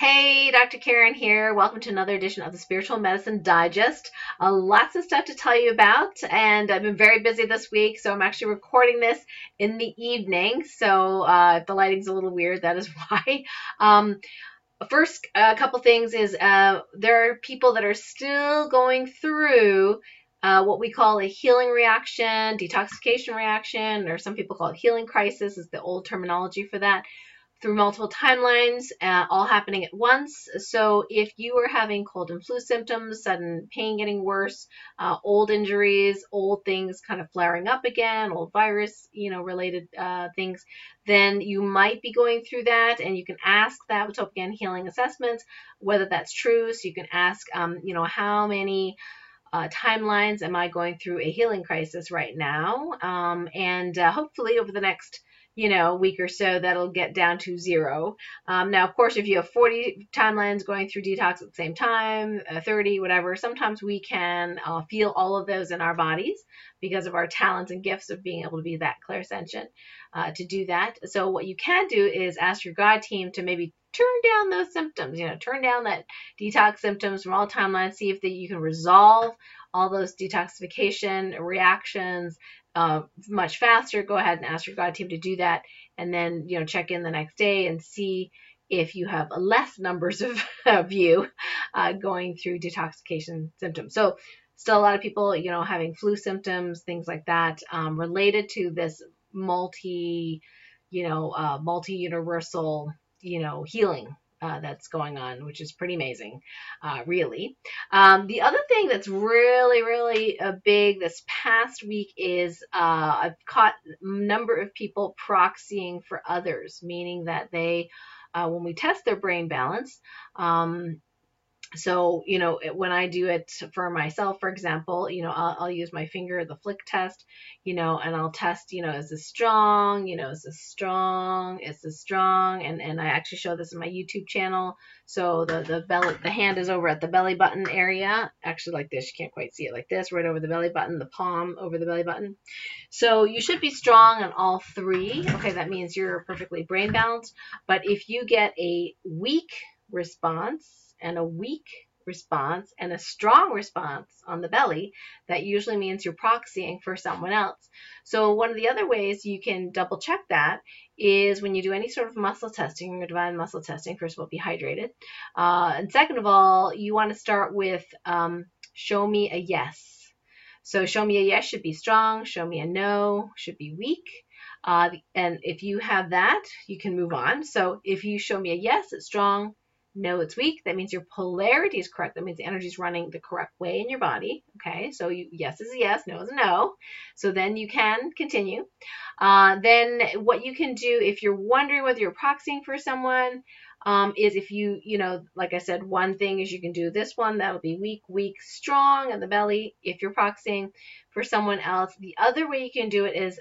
Hey, Dr. Karen here. Welcome to another edition of the Spiritual Medicine Digest. Lots of stuff to tell you about, and I've been very busy this week, so I'm actually recording this in the evening. So if the lighting's a little weird, that is why. First, a couple things is there are people that are still going through what we call a healing reaction, detoxification reaction, or some people call it healing crisis, is the old terminology for that, through multiple timelines, all happening at once. So if you are having cold and flu symptoms, sudden pain getting worse, old injuries, old things kind of flaring up again, old virus, related things, then you might be going through that, and you can ask that with TOLPAKAN Healing assessments whether that's true. So you can ask, how many timelines am I going through a healing crisis right now? And hopefully over the next week or so, that'll get down to 0. Now, of course, if you have 40 timelines going through detox at the same time, 30, whatever, sometimes we can feel all of those in our bodies because of our talents and gifts of being able to be that clairsentient to do that. So what you can do is ask your guide team to maybe turn down those symptoms, turn down that detox symptoms from all timelines, see if you can resolve all those detoxification reactions much faster. Go ahead and ask your guide team to do that, and then check in the next day and see if you have less numbers of you going through detoxification symptoms. So still a lot of people having flu symptoms, things like that, related to this multi-universal healing that's going on, which is pretty amazing, really. The other thing that's really big this past week is I've caught a number of people proxying for others, meaning that they, when we test their brain balance, so, when I do it for myself, for example, I'll use my finger, the flick test, and I'll test, is this strong? Is this strong? Is this strong? And I actually show this in my YouTube channel. So the hand is over at the belly button area, actually like this. You can't quite see it, like this, right over the belly button, the palm over the belly button. So you should be strong on all 3. Okay, that means you're perfectly brain balanced. But if you get a weak response, and a weak response and a strong response on the belly, that usually means you're proxying for someone else. So one of the other ways you can double check that is when you do any sort of muscle testing, or divine muscle testing. First of all, be hydrated. And second of all, you want to start with show me a yes. So show me a yes should be strong. Show me a no should be weak. And if you have that, you can move on. So if you show me a yes, it's strong. No, it's weak. That means your polarity is correct. That means the energy is running the correct way in your body. Okay, so yes is a yes, no is a no. So then you can continue. Then what you can do if you're wondering whether you're proxying for someone is if you, like I said, one thing is you can do this one. That'll be weak, strong in the belly if you're proxying for someone else. The other way you can do it is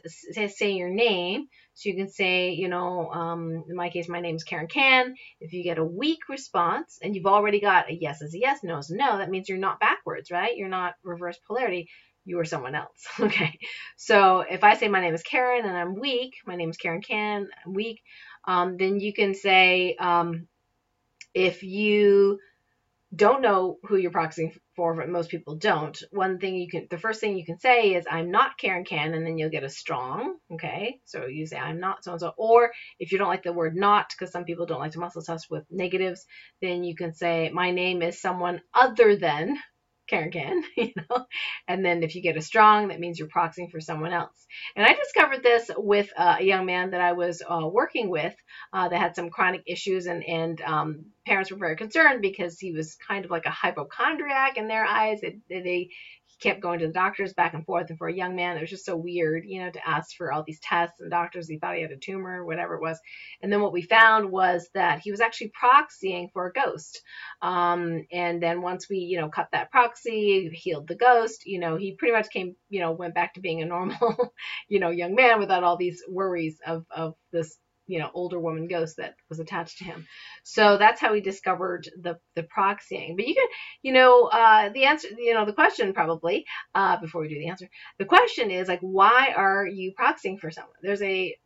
say your name. So you can say, in my case, my name is Karen Can. If you get a weak response and you've already got a yes is a yes, no is a no, that means you're not backwards, right? You're not reverse polarity. You are someone else. Okay. So if I say my name is Karen and I'm weak, my name is Karen Can, I'm weak, then you can say, if you don't know who you're proxying for, but most people don't, the first thing you can say is I'm not Karen Can, and then you'll get a strong. Okay, so you say I'm not so-and-so. Or if you don't like the word not, because some people don't like to muscle test with negatives, then you can say my name is someone other than Karen Can, and then if you get a strong, that means you're proxying for someone else. And I discovered this with a young man that I was working with that had some chronic issues, and parents were very concerned because he was kind of like a hypochondriac in their eyes. He kept going to the doctors back and forth, and for a young man, it was just so weird, to ask for all these tests and doctors. He thought he had a tumor, whatever it was. And then what we found was that he was actually proxying for a ghost. And then once we, cut that proxy, healed the ghost, he pretty much went back to being a normal, young man without all these worries of this, older woman ghost that was attached to him. So that's how he discovered the proxying. But you can, the answer, the question probably, before we do the answer, the question is like, why are you proxying for someone? There's a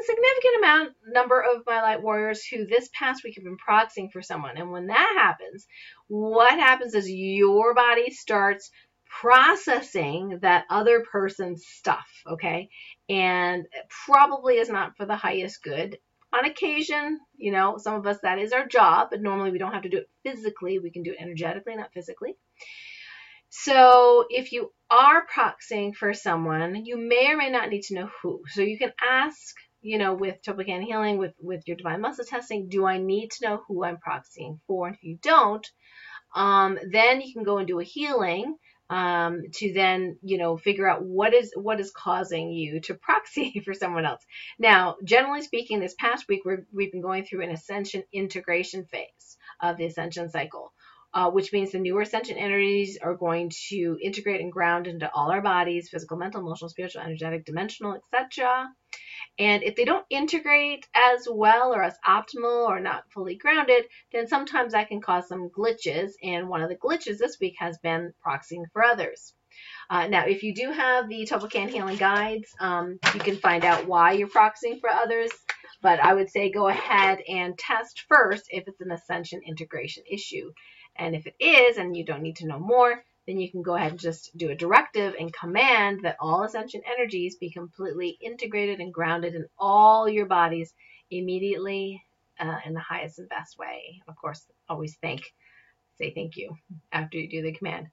significant number of my light warriors who this past week have been proxying for someone. And when that happens, what happens is your body starts processing that other person's stuff, okay? And it probably is not for the highest good. On occasion, some of us, that is our job, but normally we don't have to do it physically. We can do it energetically, not physically. So if you are proxying for someone, you may or may not need to know who. So you can ask, with TOLPAKAN Healing, with your divine muscle testing, do I need to know who I'm proxying for? And if you don't, then you can go and do a healing to then, figure out what is causing you to proxy for someone else. Now, generally speaking, this past week, we've been going through an ascension integration phase of the ascension cycle, which means the newer ascension energies are going to integrate and ground into all our bodies, physical, mental, emotional, spiritual, energetic, dimensional, etc. And if they don't integrate as well or as optimal or not fully grounded, then sometimes that can cause some glitches. And one of the glitches this week has been proxying for others. Now, if you do have the TOLPAKAN Healing Guides, you can find out why you're proxying for others. But I would say go ahead and test first if it's an ascension integration issue. And if it is, and you don't need to know more, then you can go ahead and just do a directive and command that all ascension energies be completely integrated and grounded in all your bodies immediately in the highest and best way. Of course, always say thank you after you do the command.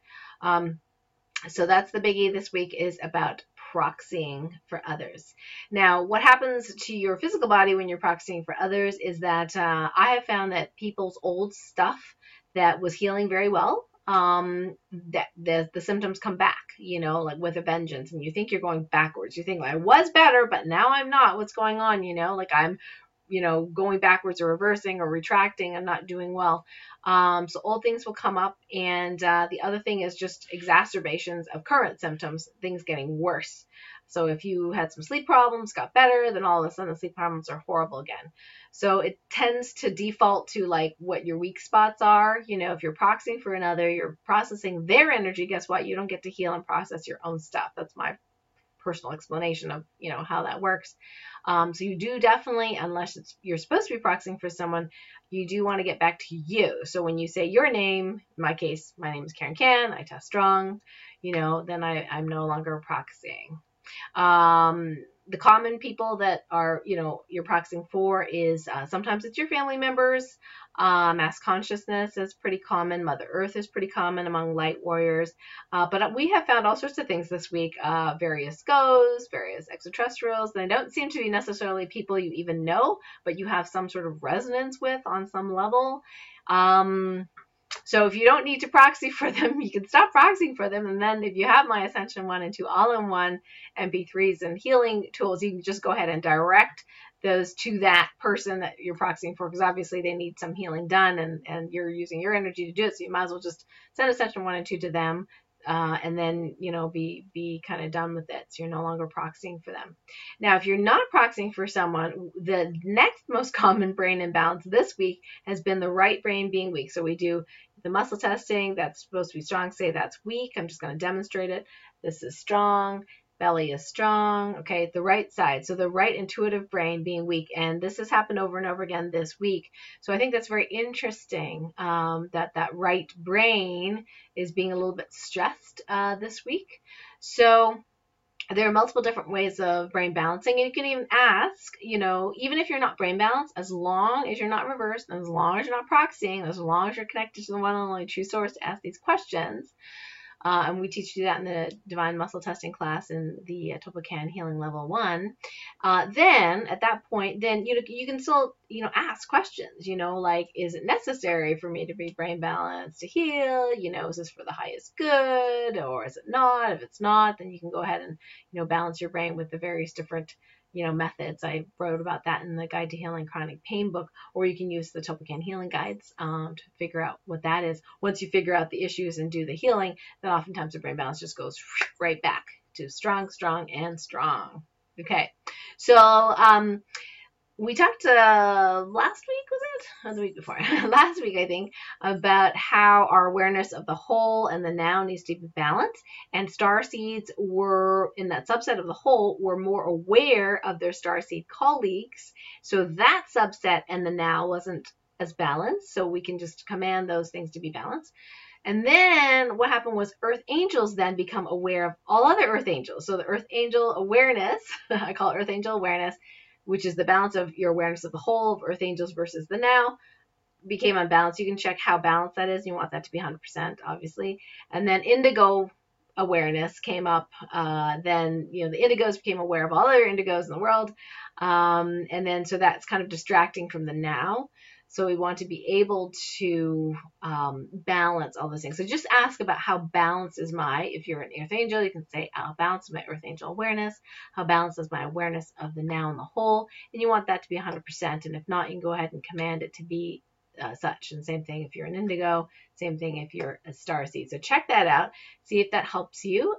So that's the biggie this week, is about proxying for others. Now, what happens to your physical body when you're proxying for others is that I have found that people's old stuff that was healing very well, that the symptoms come back, like with a vengeance, and you think you're going backwards. You think, I was better, but now I'm not. What's going on? Like I'm, going backwards or reversing or retracting. I'm not doing well. So old things will come up. And the other thing is just exacerbations of current symptoms, things getting worse. So if you had some sleep problems, got better, then all of a sudden the sleep problems are horrible again. So it tends to default to like what your weak spots are. If you're proxying for another, you're processing their energy. Guess what? You don't get to heal and process your own stuff. That's my personal explanation of, how that works. So you do definitely, unless you're supposed to be proxying for someone, you do want to get back to you. So when you say your name, in my case, my name is Karen Can, I test strong, then I'm no longer proxying. The common people that are, you're proxying for is sometimes it's your family members. Mass consciousness is pretty common. Mother Earth is pretty common among light warriors. But we have found all sorts of things this week. Various ghosts, various extraterrestrials. They don't seem to be necessarily people you even know, but you have some sort of resonance with on some level. So if you don't need to proxy for them, you can stop proxying for them. And then if you have my Ascension 1 and 2 all-in-one MP3s and healing tools, you can just go ahead and direct those to that person that you're proxying for, because obviously they need some healing done, and you're using your energy to do it. So you might as well just send Ascension 1 and 2 to them. And then, be kind of done with it. So you're no longer proxying for them. Now, if you're not proxying for someone, the next most common brain imbalance this week has been the right brain being weak. So we do the muscle testing. That's supposed to be strong. Say that's weak. I'm just going to demonstrate it. This is strong. Belly is strong. Okay, the right side. So the right intuitive brain being weak. And this has happened over and over again this week. So I think that's very interesting, that right brain is being a little bit stressed this week. So there are multiple different ways of brain balancing. And you can even ask, even if you're not brain balanced, as long as you're not reversed, as long as you're not proxying, as long as you're connected to the one and only true source to ask these questions. And we teach you that in the Divine Muscle Testing class in the TOLPAKAN Healing Level 1. Then at that point, then you can still ask questions. Like, is it necessary for me to be brain balanced to heal? Is this for the highest good, or is it not? If it's not, then you can go ahead and balance your brain with the various different methods. I wrote about that in the Guide to Healing Chronic Pain book, or you can use the TOLPAKAN Healing Guides to figure out what that is. Once you figure out the issues and do the healing, then oftentimes the brain balance just goes right back to strong, strong, and strong. Okay, so we talked last week, was it? Or the week before? Last week, I think, about how our awareness of the whole and the now needs to be balanced. And star seeds were, in that subset of the whole, were more aware of their star seed colleagues. So that subset and the now wasn't as balanced. So we can just command those things to be balanced. And then what happened was earth angels then become aware of all other earth angels. So the earth angel awareness, I call it earth angel awareness, which is the balance of your awareness of the whole of earth angels versus the now, became unbalanced. You can check how balanced that is. You want that to be 100%, obviously. And then indigo awareness came up. Then, the indigos became aware of all other indigos in the world. And then, so that's kind of distracting from the now. So we want to be able to balance all those things. So just ask about how balanced is if you're an earth angel, you can say, how balanced is my earth angel awareness? How balanced is my awareness of the now and the whole? And you want that to be 100%. And if not, you can go ahead and command it to be such. And same thing if you're an indigo, same thing if you're a starseed. So check that out. See if that helps you.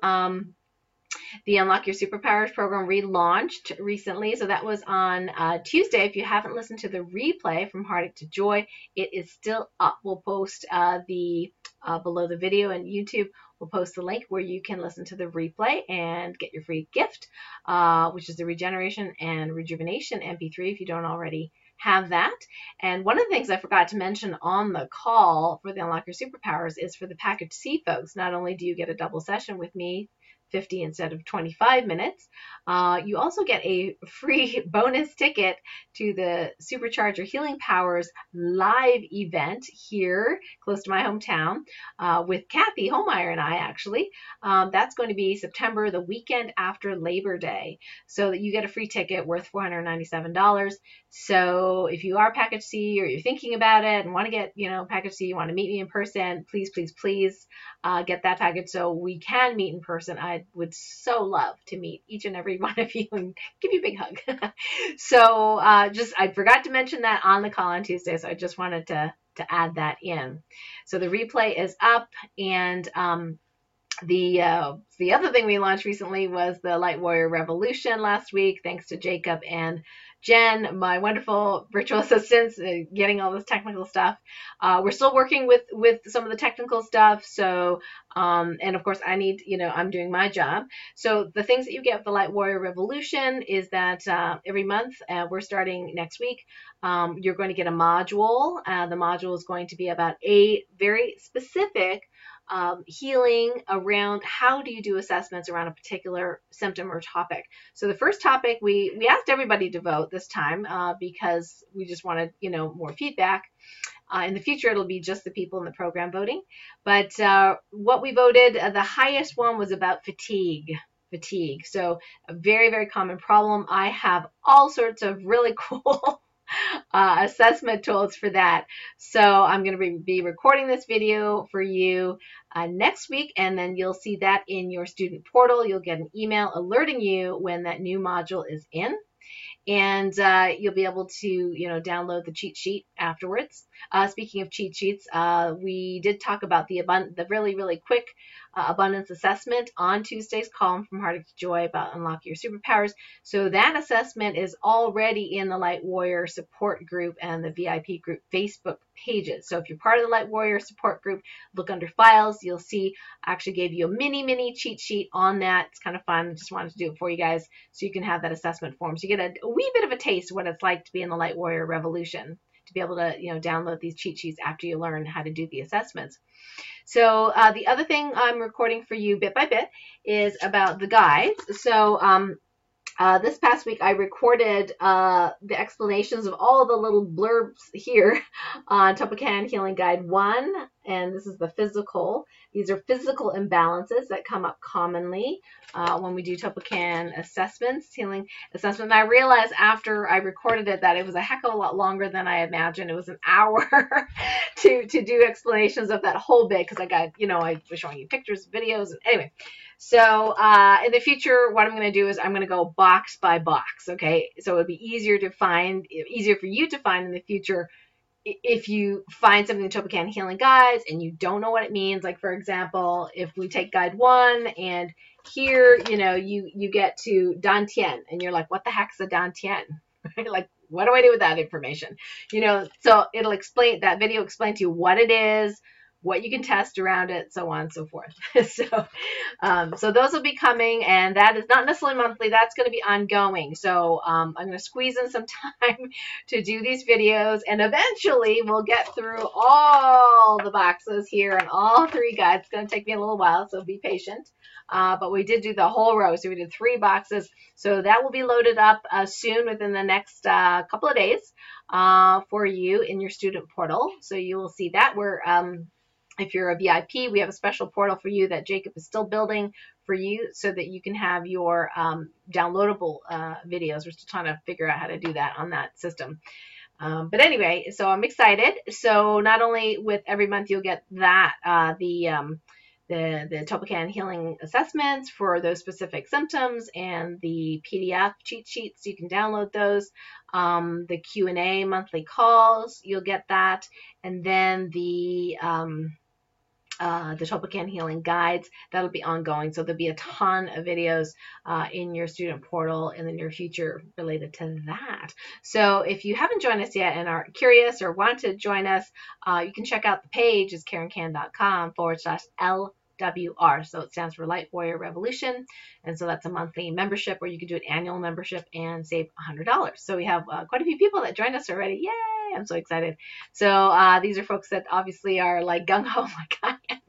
The Unlock Your Superpowers program relaunched recently. So that was on Tuesday. If you haven't listened to the replay from Heartache to Joy, it is still up. We'll post below the video, and YouTube will post the link where you can listen to the replay and get your free gift, which is the Regeneration and Rejuvenation MP3 if you don't already have that. And one of the things I forgot to mention on the call for the Unlock Your Superpowers is for the Package C folks. Not only do you get a double session with me, 50 instead of 25 minutes. You also get a free bonus ticket to the Supercharge Your Healing Powers live event here close to my hometown with Kathy Holmeyer and I, actually. That's going to be September, the weekend after Labor Day. So that you get a free ticket worth $497. So if you are Package C or you're thinking about it and want to get, Package C, you want to meet me in person, please, please, please get that package so we can meet in person. I would so love to meet each and every one of you and give you a big hug. So I forgot to mention that on the call on Tuesday, so I just wanted to add that in. So the replay is up, and the other thing we launched recently was the Light Warrior Revolution last week, thanks to Jacob and Jen, my wonderful virtual assistants, getting all this technical stuff. We're still working with some of the technical stuff. So, and of course I need, I'm doing my job. So the things that you get with the Light Warrior Revolution is that every month, we're starting next week, you're going to get a module. The module is going to be about a very specific healing around how do you do assessments around a particular symptom or topic. So the first topic, we asked everybody to vote this time because we just wanted, more feedback. In the future, it'll be just the people in the program voting. But what we voted, the highest one was about fatigue. So a very, very common problem. I have all sorts of really cool assessment tools for that. So I'm going to be recording this video for you next week, and then you'll see that in your student portal. You'll get an email alerting you when that new module is in. And you'll be able to, download the cheat sheet afterwards. Speaking of cheat sheets, we did talk about the really, really quick abundance assessment on Tuesday's call from Heartache to Joy about unlocking your superpowers. So that assessment is already in the Light Warrior support group and the VIP group Facebook pages. So if you're part of the Light Warrior support group, look under files. You'll see I actually gave you a mini cheat sheet on that. It's kind of fun. I just wanted to do it for you guys so you can have that assessment form. So you get a wee bit of a taste of what it's like to be in the Light Warrior Revolution, to be able to, download these cheat sheets after you learn how to do the assessments. So the other thing I'm recording for you bit by bit is about the guides. So this past week, I recorded the explanations of all the little blurbs here on TOLPAKAN Healing Guide 1, and this is the physical. These are physical imbalances that come up commonly when we do TOLPAKAN assessments, healing assessment. And I realized after I recorded it that it was a heck of a lot longer than I imagined. It was an hour to do explanations of that whole bit because I got, I was showing you pictures, videos, and anyway. So in the future, what I'm going to do is I'm going to go box by box, okay? So it would be easier for you to find in the future if you find something in TOLPAKAN Healing Guides and you don't know what it means. Like, for example, if we take Guide 1 and here, you get to Dantian and you're like, what the heck's a Dantian? Like, what do I do with that information? You know, so it'll explain, that video explain to you what it is, what you can test around it, so on and so forth. So those will be coming, and that is not necessarily monthly. That's going to be ongoing. So I'm going to squeeze in some time to do these videos, and eventually we'll get through all the boxes here and all 3 guides. It's going to take me a little while, so be patient. But we did do the whole row, so we did 3 boxes. So that will be loaded up soon, within the next couple of days, for you in your student portal. So you will see that. If you're a VIP, we have a special portal for you that Jacob is still building for you, so that you can have your downloadable videos. We're still trying to figure out how to do that on that system. But anyway, so I'm excited. So not only with every month you'll get that, the TOLPAKAN Healing assessments for those specific symptoms, and the PDF cheat sheets, you can download those. The Q&A monthly calls, you'll get that. And then the TOLPAKAN Healing guides, that'll be ongoing. So there'll be a ton of videos in your student portal in the near future related to that. So if you haven't joined us yet and are curious or want to join us, you can check out the page. It's KarenCan.com/LWR. So it stands for Light Warrior Revolution. And so that's a monthly membership, or you can do an annual membership and save $100. So we have quite a few people that joined us already. Yay! I'm so excited. So these are folks that obviously are like gung-ho like I am.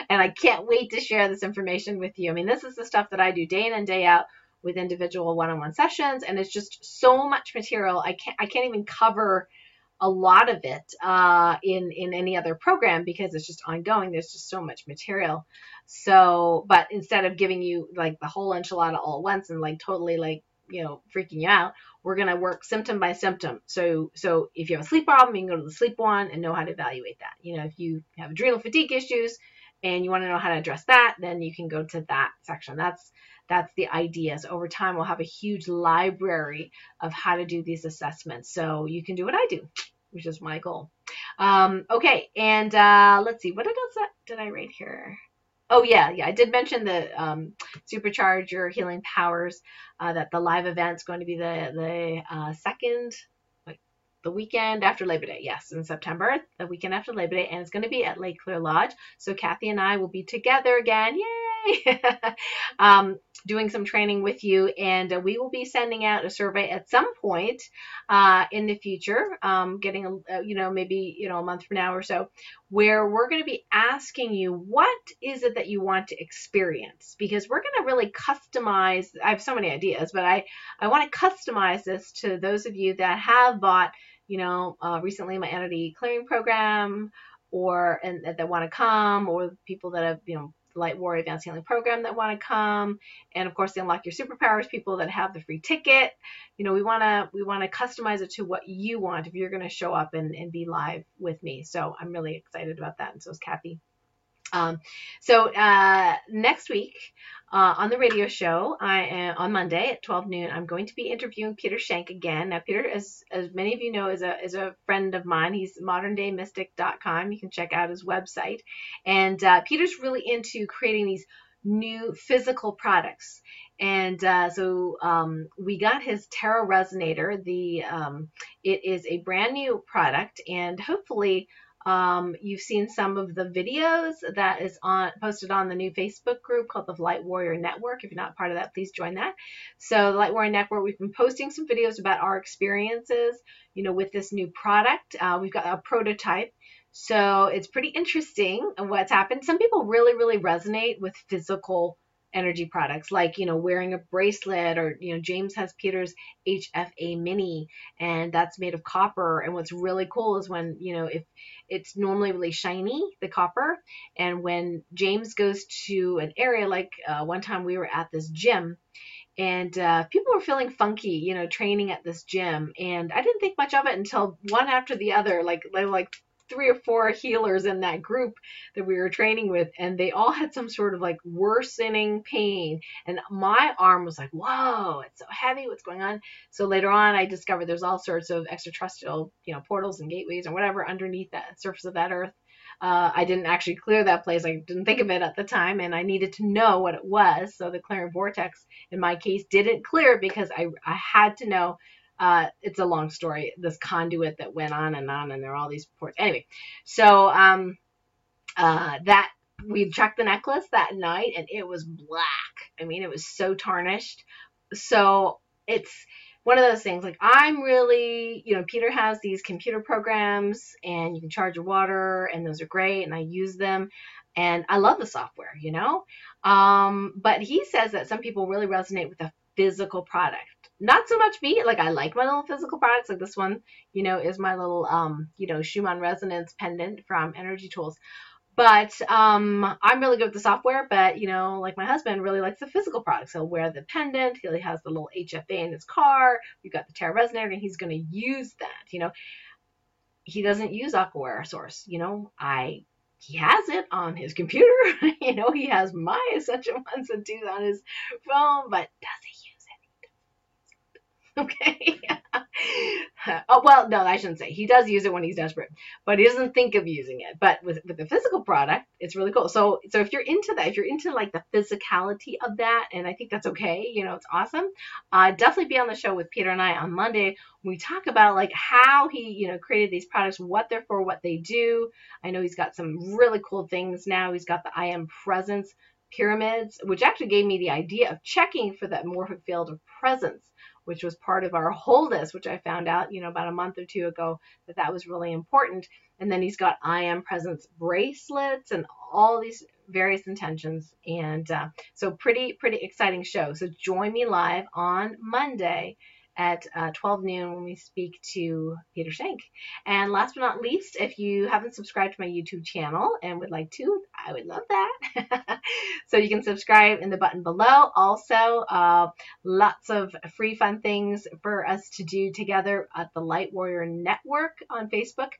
And I can't wait to share this information with you. I mean, this is the stuff that I do day in and day out with individual one-on-one sessions. And it's just so much material. I can't even cover a lot of it in any other program, because it's just ongoing. There's just so much material. So, but instead of giving you like the whole enchilada all at once and like totally like, you know, freaking you out, we're going to work symptom by symptom. So if you have a sleep problem, you can go to the sleep one and know how to evaluate that. You know, if you have adrenal fatigue issues and you want to know how to address that, then you can go to that section. That's the idea. So over time, we'll have a huge library of how to do these assessments. So you can do what I do, which is my goal. Okay. And let's see, what else did I write here? Oh, yeah. I did mention the Supercharge Your Healing Powers, that the live event's going to be the second, like the weekend after Labor Day. Yes, in September, the weekend after Labor Day, and it's going to be at Lake Clear Lodge. So Kathy and I will be together again. Yay! Doing some training with you, and we will be sending out a survey at some point in the future, getting maybe a month from now or so, where we're going to be asking you, what is it that you want to experience? Because we're going to really customize. I have so many ideas, but I want to customize this to those of you that have bought recently my entity clearing program, and that want to come, or people that have Light Warrior Advanced Healing Program that want to come, and of course the Unlock Your Superpowers people that have the free ticket. We want to customize it to what you want if you're going to show up and be live with me. So I'm really excited about that, and so is Kathy. So next week on the radio show, on Monday at 12 noon, I'm going to be interviewing Peter Schenk again. Now, Peter, as many of you know, is a friend of mine. He's moderndaymystic.com. You can check out his website. And Peter's really into creating these new physical products. And so we got his Tarot Resonator. It is a brand new product, and hopefully you've seen some of the videos that is posted on the new Facebook group called the Light Warrior Network. If you're not part of that, please join that. So the Light Warrior Network, we've been posting some videos about our experiences, with this new product. We've got a prototype. So it's pretty interesting what's happened. Some people really, really resonate with physical energy products, like wearing a bracelet, or James has Peter's HFA mini, and that's made of copper. And what's really cool is when if it's normally really shiny, the copper, and when James goes to an area, like one time we were at this gym, and people were feeling funky, training at this gym, and I didn't think much of it until one after the other, like 3 or 4 healers in that group that we were training with, and they all had some sort of like worsening pain, and my arm was like, whoa, it's so heavy, what's going on? So later on I discovered there's all sorts of extraterrestrial portals and gateways or whatever underneath that surface of that earth. I didn't actually clear that place. I didn't think of it at the time, and I needed to know what it was. So the clearing vortex in my case didn't clear, because I had to know It's a long story. This conduit that went on, and there are all these reports. Anyway, so that we checked the necklace that night, and it was black. I mean, it was so tarnished. So it's one of those things. Like, I'm really, Peter has these computer programs, and you can charge your water, and those are great, and I use them, and I love the software, but he says that some people really resonate with the physical product. Not so much me. Like, I like my little physical products. Like this one, is my little, Schumann resonance pendant from Energy Tools. But I'm really good with the software, but, like my husband really likes the physical products. He'll wear the pendant. He has the little HFA in his car. We've got the Terra Resonator, and he's going to use that. He doesn't use Aquaware Source. He has it on his computer. He has my Essential Ones and Twos on his phone, but does he use it? Okay. Oh, well, no, I shouldn't say. He does use it when he's desperate, but he doesn't think of using it. But with the physical product, it's really cool. So if you're into that, if you're into like the physicality of that, and I think that's okay, it's awesome. Definitely be on the show with Peter and I on Monday. We talk about like how he, created these products, what they're for, what they do. I know he's got some really cool things now. He's got the I Am Presence pyramids, which actually gave me the idea of checking for that morphic field of presence, which was part of our wholeness, which I found out, about a month or two ago, that was really important. And then he's got I Am Presence bracelets and all these various intentions. And so pretty exciting show. So join me live on Monday at 12 noon when we speak to Peter Schenk. And last but not least, if you haven't subscribed to my YouTube channel and would like to, I would love that. So you can subscribe in the button below. Also, lots of free fun things for us to do together at the Light Warrior Network on Facebook.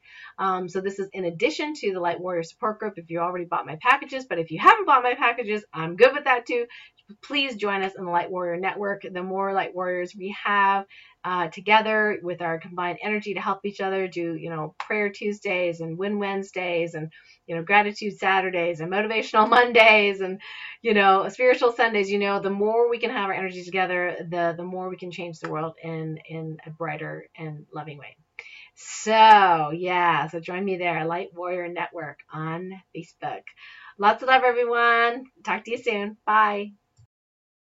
So this is in addition to the Light Warrior support group if you already bought my packages. But if you haven't bought my packages, I'm good with that too. Please join us in the Light Warrior Network. The more Light Warriors we have together with our combined energy to help each other do, prayer Tuesdays and win Wednesdays and, gratitude Saturdays and motivational Mondays and, spiritual Sundays, the more we can have our energy together, the more we can change the world in a brighter and loving way. So join me there, Light Warrior Network on Facebook. Lots of love, everyone. Talk to you soon. Bye.